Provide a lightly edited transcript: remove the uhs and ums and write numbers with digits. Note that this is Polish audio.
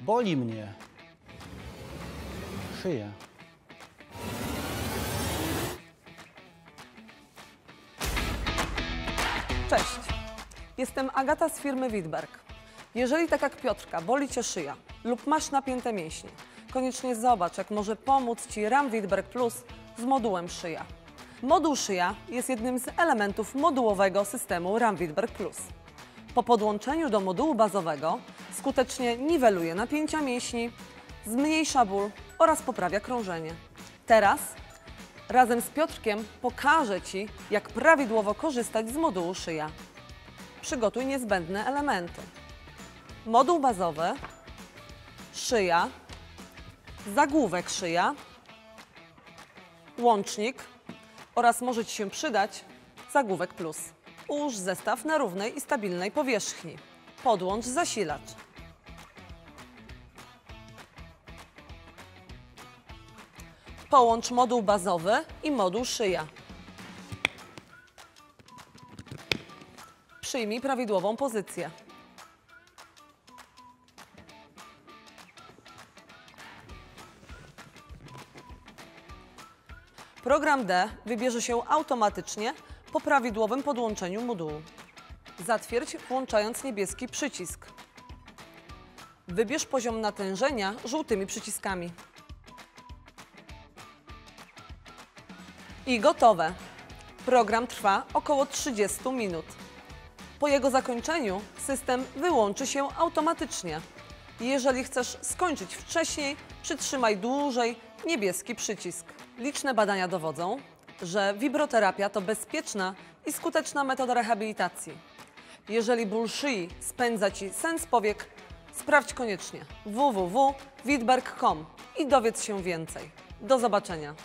Boli mnie szyja. Cześć, jestem Agata z firmy Wittberg. Jeżeli tak jak Piotrka boli Cię szyja lub masz napięte mięśnie, koniecznie zobacz, jak może pomóc Ci RAM Wittberg Plus z modułem szyja. Moduł szyja jest jednym z elementów modułowego systemu RAM Wittberg Plus. Po podłączeniu do modułu bazowego skutecznie niweluje napięcia mięśni, zmniejsza ból oraz poprawia krążenie. Teraz razem z Piotrkiem pokażę Ci, jak prawidłowo korzystać z modułu szyja. Przygotuj niezbędne elementy. Moduł bazowy, szyja, zagłówek szyja, łącznik oraz może Ci się przydać zagłówek plus. Ułóż zestaw na równej i stabilnej powierzchni. Podłącz zasilacz. Połącz moduł bazowy i moduł szyja. Przyjmij prawidłową pozycję. Program D wybierze się automatycznie po prawidłowym podłączeniu modułu. Zatwierdź, włączając niebieski przycisk. Wybierz poziom natężenia żółtymi przyciskami. I gotowe. Program trwa około 30 minut. Po jego zakończeniu system wyłączy się automatycznie. Jeżeli chcesz skończyć wcześniej, przytrzymaj dłużej niebieski przycisk. Liczne badania dowodzą, że wibroterapia to bezpieczna i skuteczna metoda rehabilitacji. Jeżeli ból szyi spędza Ci sen z powiek, sprawdź koniecznie www.wittberg.com i dowiedz się więcej. Do zobaczenia.